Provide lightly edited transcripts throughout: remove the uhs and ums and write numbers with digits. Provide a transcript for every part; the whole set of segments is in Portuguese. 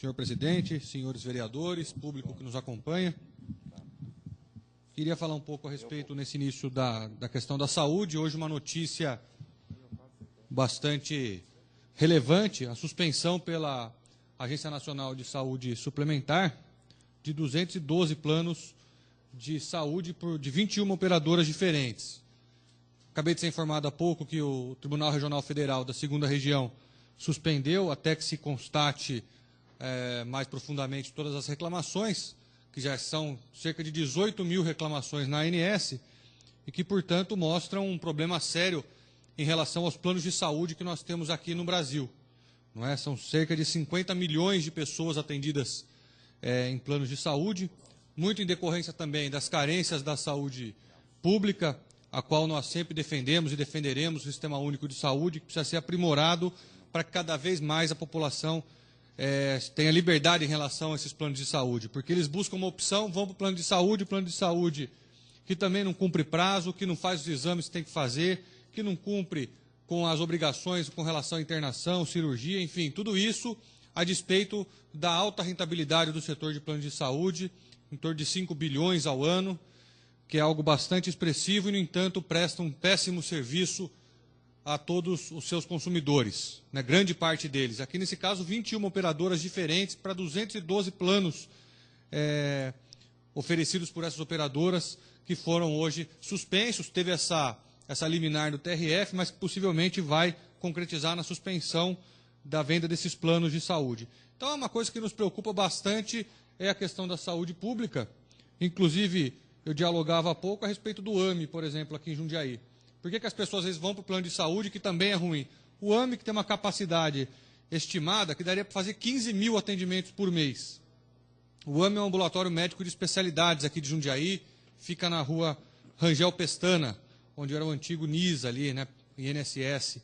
Senhor presidente, senhores vereadores, público que nos acompanha. Queria falar um pouco a respeito, nesse início, da questão da saúde. Hoje, uma notícia bastante relevante, a suspensão pela Agência Nacional de Saúde Suplementar de 212 planos de saúde de 21 operadoras diferentes. Acabei de ser informado há pouco que o Tribunal Regional Federal da 2ª Região suspendeu até que se constate mais profundamente todas as reclamações, que já são cerca de 18 mil reclamações na ANS, e que, portanto, mostram um problema sério em relação aos planos de saúde que nós temos aqui no Brasil. Não é? São cerca de 50 milhões de pessoas atendidas em planos de saúde, muito em decorrência também das carências da saúde pública, a qual nós sempre defendemos e defenderemos o Sistema Único de Saúde, que precisa ser aprimorado para que cada vez mais a população tenha liberdade em relação a esses planos de saúde, porque eles buscam uma opção, vão para o plano de saúde que também não cumpre prazo, que não faz os exames que tem que fazer, que não cumpre com as obrigações com relação à internação, cirurgia, enfim, tudo isso a despeito da alta rentabilidade do setor de plano de saúde, em torno de 5 bilhões ao ano, que é algo bastante expressivo e, no entanto, presta um péssimo serviço a todos os seus consumidores, né? Grande parte deles. Aqui, nesse caso, 21 operadoras diferentes para 212 planos oferecidos por essas operadoras que foram hoje suspensos. Teve essa liminar do TRF, mas que possivelmente vai concretizar na suspensão da venda desses planos de saúde. Então, é uma coisa que nos preocupa bastante, é a questão da saúde pública. Inclusive, eu dialogava há pouco a respeito do AME, por exemplo, aqui em Jundiaí. Por que as pessoas às vezes vão para o plano de saúde, que também é ruim? O AME, que tem uma capacidade estimada, que daria para fazer 15 mil atendimentos por mês. O AME é um ambulatório médico de especialidades aqui de Jundiaí, fica na rua Rangel Pestana, onde era o antigo NISA ali, né, INSS.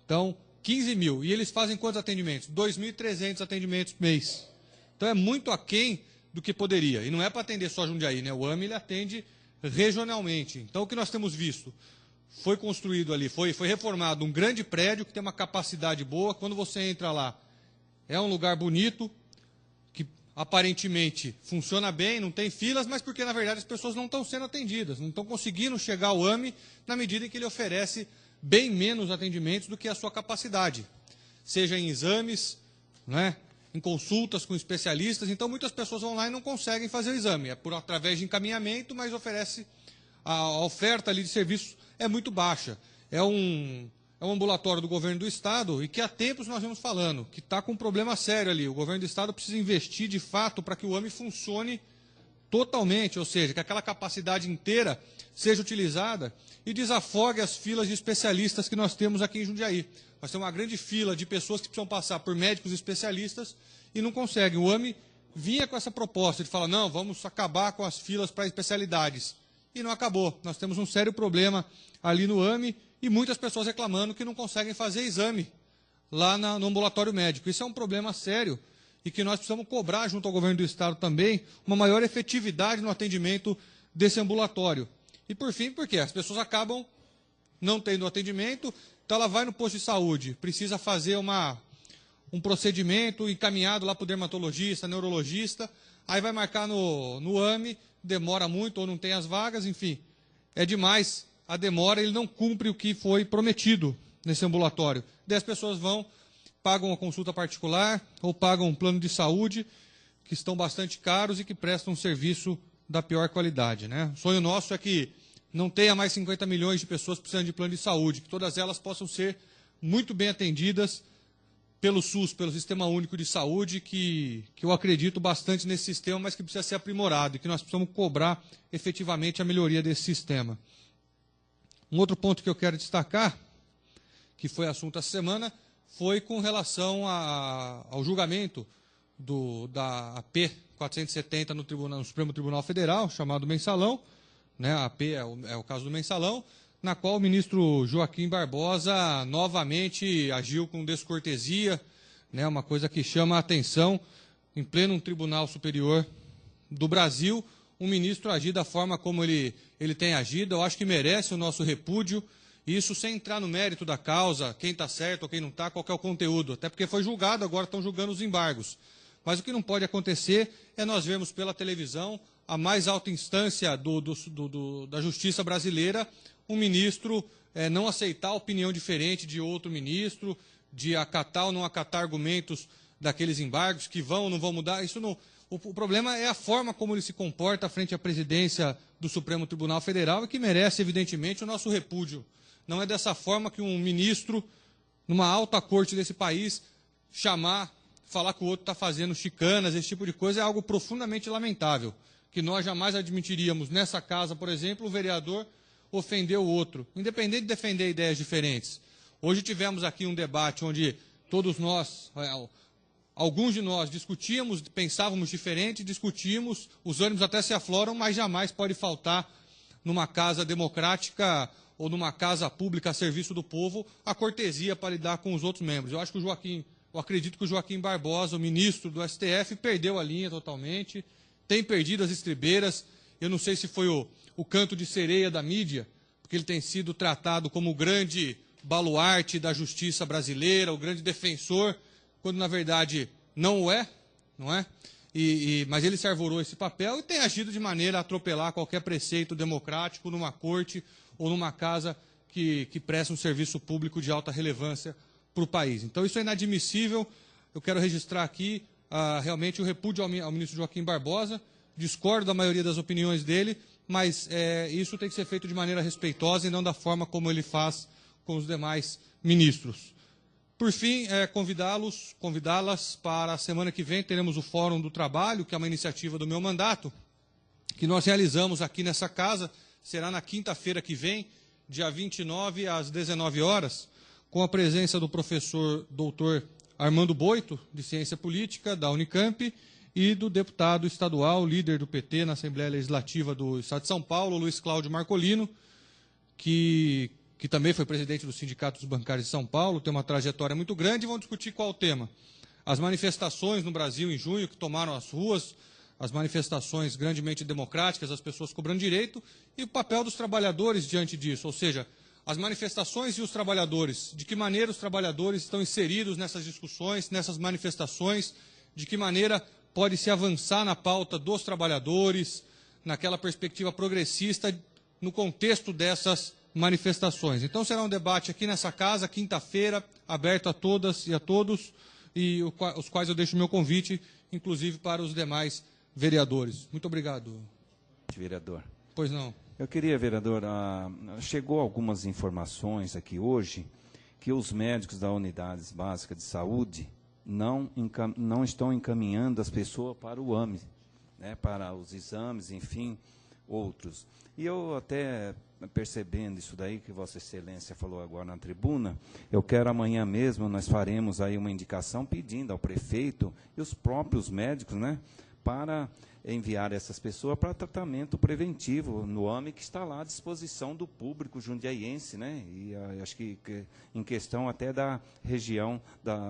Então, 15 mil. E eles fazem quantos atendimentos? 2.300 atendimentos por mês. Então, é muito aquém do que poderia. E não é para atender só Jundiaí, né? O AME ele atende regionalmente. Então, o que nós temos visto? Foi construído ali, foi reformado um grande prédio que tem uma capacidade boa. Quando você entra lá, é um lugar bonito, que aparentemente funciona bem, não tem filas, mas porque, na verdade, as pessoas não estão sendo atendidas, não estão conseguindo chegar ao AME na medida em que ele oferece bem menos atendimentos do que a sua capacidade, seja em exames, né, em consultas com especialistas. Então, muitas pessoas vão lá e não conseguem fazer o exame. É através de encaminhamento, mas oferece a oferta ali de serviços é muito baixa. É um ambulatório do governo do Estado e que há tempos nós vamos falando, que está com um problema sério ali. O governo do Estado precisa investir de fato para que o AME funcione totalmente, ou seja, que aquela capacidade inteira seja utilizada e desafogue as filas de especialistas que nós temos aqui em Jundiaí. Nós temos uma grande fila de pessoas que precisam passar por médicos especialistas e não conseguem. O AME vinha com essa proposta de falar, não, vamos acabar com as filas para especialidades. E não acabou. Nós temos um sério problema ali no AME e muitas pessoas reclamando que não conseguem fazer exame lá no ambulatório médico. Isso é um problema sério e que nós precisamos cobrar junto ao governo do Estado também uma maior efetividade no atendimento desse ambulatório. E por fim, porque as pessoas acabam não tendo atendimento, então ela vai no posto de saúde, precisa fazer um procedimento encaminhado lá para o dermatologista, neurologista, aí vai marcar no AME, demora muito ou não tem as vagas, enfim, é demais a demora, ele não cumpre o que foi prometido nesse ambulatório. Daí as pessoas vão, pagam uma consulta particular ou pagam um plano de saúde, que estão bastante caros e que prestam um serviço da pior qualidade, né? O sonho nosso é que não tenha mais 50 milhões de pessoas precisando de plano de saúde, que todas elas possam ser muito bem atendidas pelo SUS, pelo Sistema Único de Saúde, que eu acredito bastante nesse sistema, mas que precisa ser aprimorado e que nós precisamos cobrar efetivamente a melhoria desse sistema. Um outro ponto que eu quero destacar, que foi assunto essa semana, foi com relação ao julgamento da AP 470 no Supremo Tribunal Federal, chamado Mensalão, né? A AP é o caso do Mensalão, na qual o ministro Joaquim Barbosa novamente agiu com descortesia, né? Uma coisa que chama a atenção, em pleno Tribunal Superior do Brasil, um ministro agir da forma como ele tem agido. Eu acho que merece o nosso repúdio, e isso sem entrar no mérito da causa, quem está certo ou quem não está, qual que é o conteúdo, até porque foi julgado, agora estão julgando os embargos. Mas o que não pode acontecer é nós vermos pela televisão, a mais alta instância da justiça brasileira, um ministro não aceitar opinião diferente de outro ministro, de acatar ou não acatar argumentos daqueles embargos que vão ou não vão mudar. Isso não, o problema é a forma como ele se comporta frente à presidência do Supremo Tribunal Federal e que merece, evidentemente, o nosso repúdio. Não é dessa forma que um ministro, numa alta corte desse país, falar que o outro está fazendo chicanas, esse tipo de coisa, é algo profundamente lamentável, que nós jamais admitiríamos nessa casa, por exemplo, o vereador ofender o outro, independente de defender ideias diferentes. Hoje tivemos aqui um debate onde todos nós, alguns de nós discutíamos, pensávamos diferente, discutimos, os ânimos até se afloram, mas jamais pode faltar numa casa democrática ou numa casa pública a serviço do povo a cortesia para lidar com os outros membros. Eu acredito que o Joaquim Barbosa, o ministro do STF, perdeu a linha totalmente, tem perdido as estribeiras. Eu não sei se foi o canto de sereia da mídia, porque ele tem sido tratado como o grande baluarte da justiça brasileira, o grande defensor, quando na verdade não o é, não é? Mas ele se arvorou esse papel e tem agido de maneira a atropelar qualquer preceito democrático numa corte ou numa casa que presta um serviço público de alta relevância para o país. Então isso é inadmissível. Eu quero registrar aqui realmente o repúdio ao ministro Joaquim Barbosa. Discordo da maioria das opiniões dele, mas isso tem que ser feito de maneira respeitosa e não da forma como ele faz com os demais ministros. Por fim, convidá-las para a semana que vem, teremos o Fórum do Trabalho, que é uma iniciativa do meu mandato, que nós realizamos aqui nessa casa, será na quinta-feira que vem, dia 29, às 19 horas, com a presença do professor doutor Armando Boito, de Ciência Política, da Unicamp, e do deputado estadual, líder do PT na Assembleia Legislativa do Estado de São Paulo, Luiz Cláudio Marcolino, que também foi presidente do Sindicato dos Bancários de São Paulo, tem uma trajetória muito grande, e vão discutir qual o tema. As manifestações no Brasil em junho, que tomaram as ruas, as manifestações grandemente democráticas, as pessoas cobrando direito, e o papel dos trabalhadores diante disso, ou seja, as manifestações e os trabalhadores, de que maneira os trabalhadores estão inseridos nessas discussões, nessas manifestações, de que maneira pode se avançar na pauta dos trabalhadores, naquela perspectiva progressista, no contexto dessas manifestações. Então será um debate aqui nessa casa, quinta-feira, aberto a todas e a todos, e os quais eu deixo o meu convite, inclusive para os demais vereadores. Muito obrigado. Vereador. Pois não. Eu queria, vereador, chegou algumas informações aqui hoje que os médicos da Unidades Básicas de Saúde não estão encaminhando as pessoas para o AME, né, para os exames, enfim, outros. E eu até percebendo isso daí que Vossa Excelência falou agora na tribuna, eu quero amanhã mesmo, nós faremos aí uma indicação pedindo ao prefeito e os próprios médicos, né, para enviar essas pessoas para tratamento preventivo no AME, que está lá à disposição do público jundiaiense, né? E acho que em questão até da região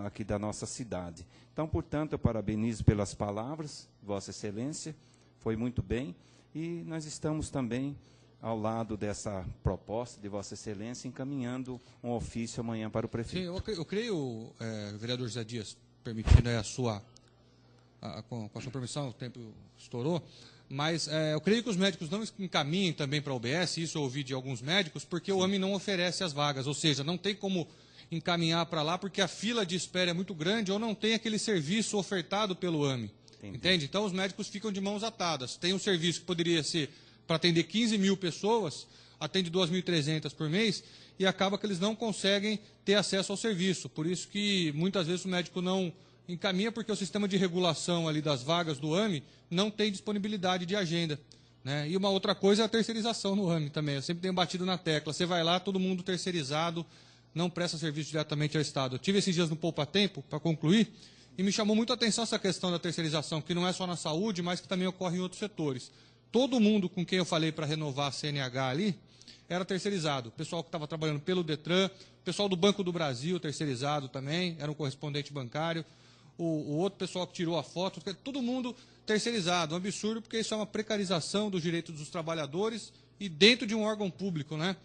aqui da nossa cidade. Então, portanto, eu parabenizo pelas palavras, Vossa Excelência, foi muito bem, e nós estamos também ao lado dessa proposta de Vossa Excelência, encaminhando um ofício amanhã para o prefeito. Sim, eu creio, vereador José Dias, permitindo a sua... com a sua permissão, o tempo estourou, mas eu creio que os médicos não encaminhem também para a UBS, isso eu ouvi de alguns médicos, porque o AME não oferece as vagas, ou seja, não tem como encaminhar para lá, porque a fila de espera é muito grande, ou não tem aquele serviço ofertado pelo AME. Entendi. Entende? Então os médicos ficam de mãos atadas. Tem um serviço que poderia ser para atender 15 mil pessoas, atende 2.300 por mês, e acaba que eles não conseguem ter acesso ao serviço. Por isso que muitas vezes o médico não encaminha, porque o sistema de regulação ali das vagas do AME não tem disponibilidade de agenda, né? E uma outra coisa é a terceirização no AME também. Eu sempre tenho batido na tecla. Você vai lá, todo mundo terceirizado, não presta serviço diretamente ao Estado. Eu tive esses dias no Poupa Tempo, para concluir, e me chamou muito a atenção essa questão da terceirização, que não é só na saúde, mas que também ocorre em outros setores. Todo mundo com quem eu falei para renovar a CNH ali era terceirizado. O pessoal que estava trabalhando pelo Detran, o pessoal do Banco do Brasil, terceirizado também, era um correspondente bancário. O outro pessoal que tirou a foto, todo mundo terceirizado. Um absurdo, porque isso é uma precarização dos direitos dos trabalhadores e dentro de um órgão público, né?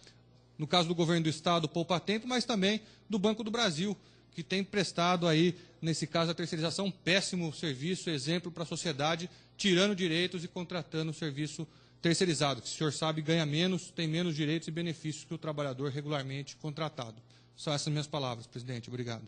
No caso do governo do Estado, Poupa Tempo, mas também do Banco do Brasil, que tem prestado aí, nesse caso, a terceirização, um péssimo serviço, exemplo para a sociedade, tirando direitos e contratando serviço terceirizado, que o senhor sabe ganha menos, tem menos direitos e benefícios que o trabalhador regularmente contratado. São essas minhas palavras, presidente. Obrigado.